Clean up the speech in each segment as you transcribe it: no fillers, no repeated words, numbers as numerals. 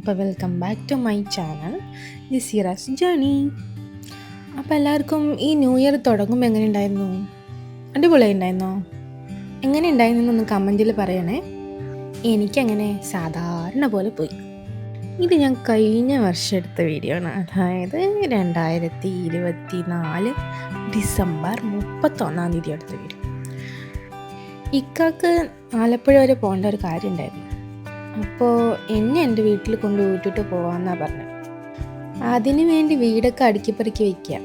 അപ്പോൾ welcome back to my channel നിസിറാസ് journey. അപ്പോൾ എല്ലാവർക്കും ഈ ന്യൂ ഇയർ തുടങ്ങുമ്പോൾ എങ്ങനെ ഉണ്ടായിരുന്നു? അടിപൊളിയായി ഉണ്ടായിരുന്നോ? എങ്ങനെ ഉണ്ടായിരുന്നു എന്നൊന്ന് കമൻറ്റിൽ പറയണേ. എനിക്കങ്ങനെ സാധാരണ പോലെ പോയി. ഇത് ഞാൻ കഴിഞ്ഞ വർഷം എടുത്ത വീഡിയോ ആണ്, അതായത് 2024 ഡിസംബർ 31 എടുത്ത വീഡിയോ. ഇക്കാക്ക് ആലപ്പുഴ വരെ പോകേണ്ട ഒരു കാര്യം ഉണ്ടായിരുന്നു. അപ്പോൾ എന്നെ എൻ്റെ വീട്ടിൽ കൊണ്ട് വിട്ടിട്ട് പോകാമെന്നാണ് പറഞ്ഞത്. അതിനു വേണ്ടി വീടൊക്കെ അടുക്കിപ്പറക്കി വയ്ക്കുക.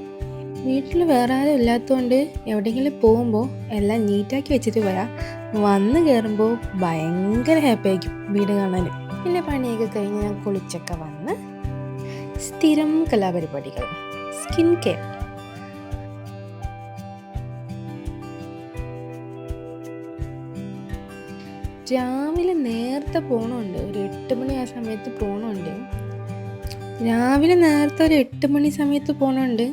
വീട്ടിൽ വേറെ ആരും ഇല്ലാത്തതുകൊണ്ട് എവിടെയെങ്കിലും പോകുമ്പോൾ എല്ലാം നീറ്റാക്കി വെച്ചിട്ട് പോയാൽ വന്ന് കയറുമ്പോൾ ഭയങ്കര ഹാപ്പി ആയിരിക്കും വീട് കാണാൻ. പിന്നെ പണിയൊക്കെ കഴിഞ്ഞ് ഞാൻ കുളിച്ചൊക്കെ വന്ന് സ്ഥിരം കലാപരിപാടികൾ, സ്കിൻ കെയർ. രാവിലെ നേരത്തെ പോകണമുണ്ട്, ഒരു 8 മണി ആ സമയത്ത് പോകണമുണ്ട്. രാവിലെ നേരത്തെ ഒരു 8 മണി സമയത്ത് പോകണമുണ്ട്.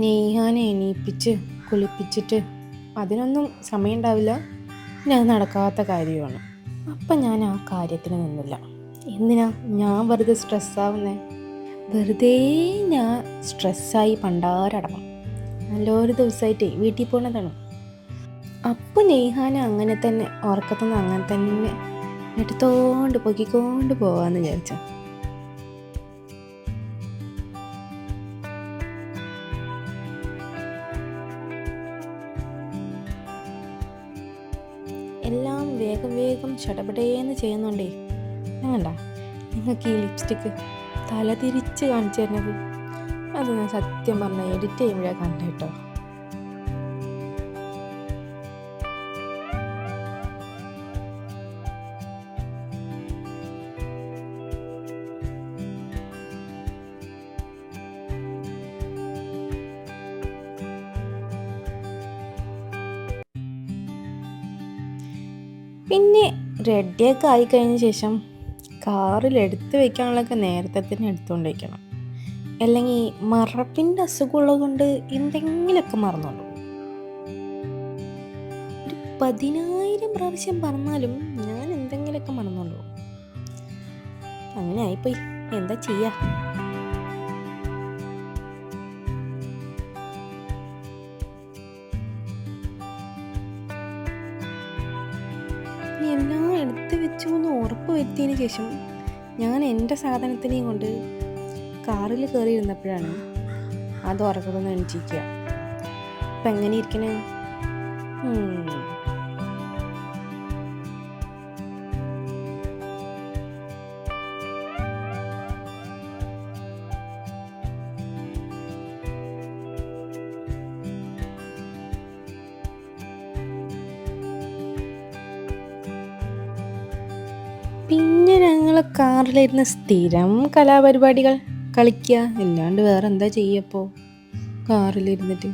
നെയ്യാനെ എണീപ്പിച്ച് കുളിപ്പിച്ചിട്ട് അതിനൊന്നും സമയം ഉണ്ടാവില്ല. പിന്നെ അത് നടക്കാത്ത കാര്യമാണ്. അപ്പം ഞാൻ ആ കാര്യത്തിന് നിന്നില്ല. എന്തിനാ ഞാൻ വെറുതെ സ്ട്രെസ്സാവുന്നേ? വെറുതെ ഞാൻ സ്ട്രെസ്സായി പണ്ടാരടങ്ങും. നല്ലൊരു ദിവസമായിട്ട് വീട്ടിൽ പോകണതാണ്. അപ്പോൾ നെയ്ഹാന അങ്ങനെ തന്നെ ഉറക്കത്തുനിന്ന് അങ്ങനെ തന്നെ എടുത്തോണ്ട് പൊക്കിക്കൊണ്ട് പോവാന്ന് വിചാരിച്ചു. എല്ലാം വേഗം വേഗം ചടപടേന്ന് ചെയ്യുന്നുണ്ടേ. വേണ്ട, നിങ്ങൾക്ക് ഈ ലിപ്സ്റ്റിക്ക് തല തിരിച്ച് കാണിച്ചു തരുന്നത് അത് ഞാൻ സത്യം പറഞ്ഞാൽ എഡിറ്റ് ചെയ്യുമ്പോഴാണ് കണ്ടു കേട്ടോ. പിന്നെ റെഡിയൊക്കെ ആയിക്കഴിഞ്ഞ ശേഷം കാറിൽ എടുത്ത് വയ്ക്കാനുള്ളതൊക്കെ നേരത്തെ തന്നെ എടുത്തുകൊണ്ട് വയ്ക്കണം. അല്ലെങ്കിൽ മറപ്പിൻ്റെ അസുഖമുള്ളത് കൊണ്ട് എന്തെങ്കിലുമൊക്കെ മറന്നുകൊണ്ടു. ഒരു 10,000 പ്രാവശ്യം പറഞ്ഞാലും ഞാൻ എന്തെങ്കിലുമൊക്കെ മറന്നുകൊണ്ടു. അങ്ങനെ ആയിപ്പോയി, എന്താ ചെയ്യുക? എല്ലാം എടുത്ത് വെച്ചു എന്ന് ഉറപ്പ് വരുത്തിയതിന് ശേഷം ഞാൻ എൻ്റെ സാധനത്തിനെയും കൊണ്ട് കാറിൽ കയറിയിരുന്നപ്പോഴാണ് അത് ഉറക്കത്തുനിന്ന് എണീറ്റിരിക്കുക. അപ്പം എങ്ങനെ ഇരിക്കണേ? പിന്നെ ഞങ്ങൾ കാറിലിരുന്ന് സ്ഥിരം കലാപരിപാടികൾ കളിക്കുക, അല്ലാണ്ട് വേറെ എന്താ ചെയ്യപ്പോൾ കാറിലിരുന്നിട്ട്.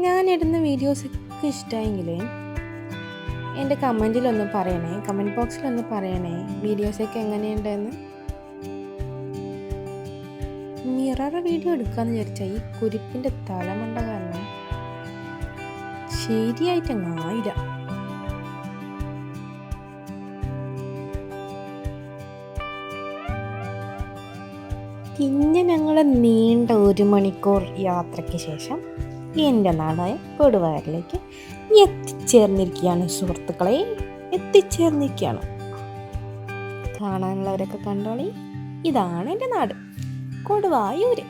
ഞാനിടുന്ന വീഡിയോസൊക്കെ ഇഷ്ടമായെങ്കിൽ എൻ്റെ കമൻറ്റിലൊന്ന് പറയണേ, കമൻറ്റ് ബോക്സിലൊന്ന് പറയണേ വീഡിയോസൊക്കെ എങ്ങനെയുണ്ടെന്ന്. മിറർ വീഡിയോ എടുക്കാമെന്ന് വിചാരിച്ചാൽ ഈ കുരിപ്പിൻ്റെ തലമണ്ട കാരണം ശരിയായിട്ടങ്ങായില്ല. പിന്നെ ഞങ്ങൾ നീണ്ട 1 മണിക്കൂർ യാത്രയ്ക്ക് ശേഷം എൻ്റെ നാടായ കൊടുവായൂരിലേക്ക് എത്തിച്ചേർന്നിരിക്കുകയാണ് സുഹൃത്തുക്കളെ, എത്തിച്ചേർന്നിരിക്കുകയാണ്. കാണാനുള്ളവരൊക്കെ കണ്ടോളി, ഇതാണ് എൻ്റെ നാട് കൊടുവായൂര്.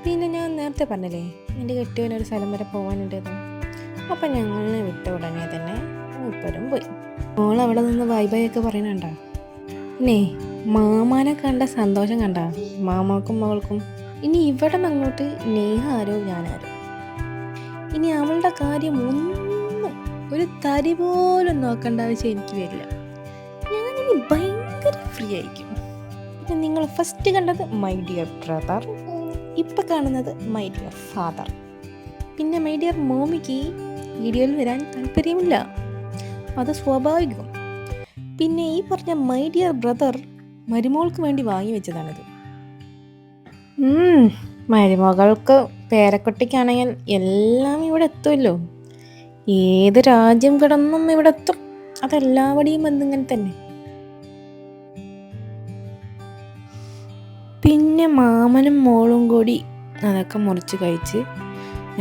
പിന്നെ ഞാൻ നേരത്തെ പറഞ്ഞില്ലേ എൻ്റെ കെട്ടിയവനൊരു സ്ഥലം വരെ പോകാനുണ്ടെന്ന്. അപ്പം ഞങ്ങളെ വിട്ട ഉടനെ തന്നെ മൂപ്പരും പോയി. മോളവിടെ നിന്ന് ബൈ ബൈ ഒക്കെ പറയുന്നുണ്ടോ? പിന്നെ മാമാനെ കണ്ട സന്തോഷം കണ്ട മാമാക്കും മകൾക്കും ഇനി ഇവിടെ നിന്ന് അങ്ങോട്ട് നേഹ ആരോ ഞാനാരോ. ഇനി അവളുടെ കാര്യം ഒന്നും ഒരു തരി പോലും നോക്കേണ്ട ആവശ്യം എനിക്ക് വരില്ല. ഞാനിനി ഭയങ്കര ഫ്രീ ആയിരിക്കും. പിന്നെ നിങ്ങൾ ഫസ്റ്റ് കണ്ടത് മൈ ഡിയർ ബ്രദർ, ഇപ്പം കാണുന്നത് മൈ ഡിയർ ഫാദർ. പിന്നെ മൈ ഡിയർ മോമിക്ക് വീഡിയോയിൽ വരാൻ താല്പര്യമില്ല, അത് സ്വാഭാവികം. പിന്നെ ഈ പറഞ്ഞ മൈ ഡിയർ ബ്രദർ മരുമോൾക്ക് വേണ്ടി വാങ്ങി വെച്ചതാണിത്. മരുമകൾക്ക് പേരക്കുട്ടിക്കാണെങ്കിൽ എല്ലാം ഇവിടെ എത്തുമല്ലോ. ഏത് രാജ്യം കിടന്നും ഇവിടെ എത്തും. അതെല്ലാവടെയും വന്നിങ്ങനെ തന്നെ. പിന്നെ മാമനും മോളും കൂടി അതൊക്കെ മുറിച്ച് കഴിച്ച്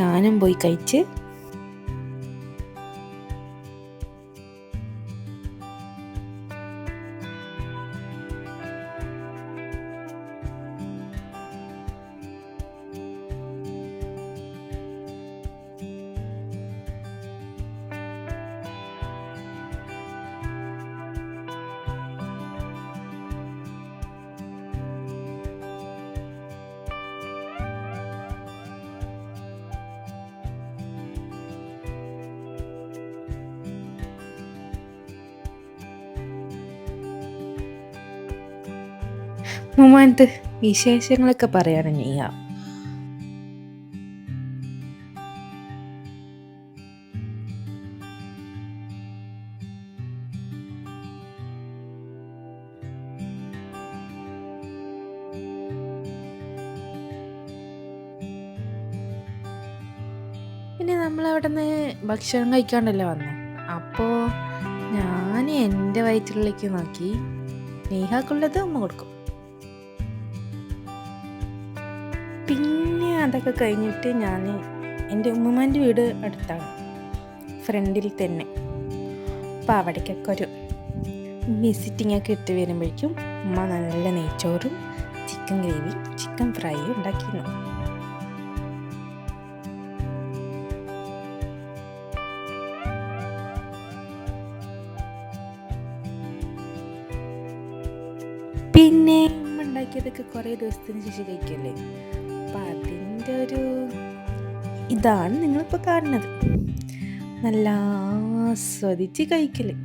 ഞാനും പോയി കഴിച്ച്. മൊമാൻത്ത് വിശേഷങ്ങളൊക്കെ പറയാണ് നീയ. പിന്നെ നമ്മളവിടെ നിന്ന് ഭക്ഷണം കഴിക്കാണ്ടല്ലോ വന്നേ. അപ്പോൾ ഞാൻ എൻ്റെ വയറ്റിലേക്ക് നോക്കി, നേഹാക്കുള്ളത് ഉമ്മ കൊടുക്കും. പിന്നെ അതൊക്കെ കഴിഞ്ഞിട്ട് ഞാൻ എൻ്റെ ഉമ്മമാൻ്റെ വീട് അടുത്താണ്, ഫ്രണ്ടിൽ തന്നെ. അപ്പോൾ അവിടേക്കൊക്കെ ഒരു വിസിറ്റിംഗ് ഒക്കെ ഇട്ട് വരുമ്പോഴേക്കും ഉമ്മ നല്ല നെയ്ച്ചോറും ചിക്കൻ ഗ്രേവിയും ചിക്കൻ ഫ്രൈയും ഉണ്ടാക്കിയിരുന്നു. പിന്നെ ഉമ്മ ഉണ്ടാക്കിയതൊക്കെ കുറേ ദിവസത്തിന് ശേഷം കഴിക്കല്ലേ. അപ്പം അതിൻ്റെ ഒരു ഇതാണ് നിങ്ങളിപ്പോൾ കാണുന്നത്, നല്ല ആസ്വദിച്ച് കഴിക്കല്.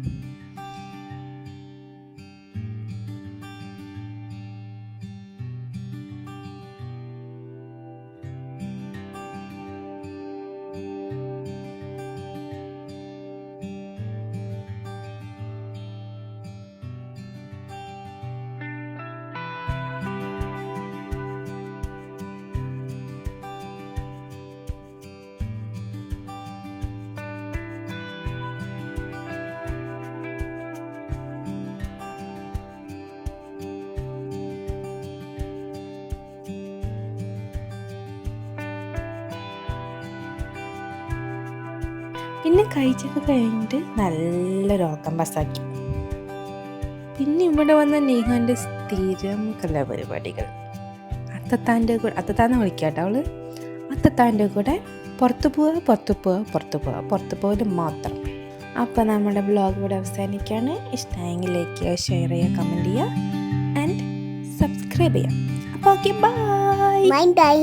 പിന്നെ കഴിച്ചൊക്കെ കഴിഞ്ഞിട്ട് നല്ലൊരു ഓക്കം പാസ്സാക്കി. പിന്നെ ഇവിടെ വന്ന നേഹാൻ്റെ സ്ഥിരം കലാപരിപാടികൾ. അത്തത്താന്ന് വിളിക്കാട്ടോ അവള്. അത്തത്താൻ്റെ കൂടെ പുറത്തു പോകൽ മാത്രം. അപ്പോൾ നമ്മുടെ വ്ളോഗ് ഇവിടെ അവസാനിക്കുകയാണ്. ഇഷ്ടമായെങ്കിൽ ലൈക്ക് ചെയ്യുക, ഷെയർ ചെയ്യുക, കമൻറ്റ് ചെയ്യുക ആൻഡ് സബ്സ്ക്രൈബ് ചെയ്യുക. അപ്പോൾ ഓക്കെ, ബൈ.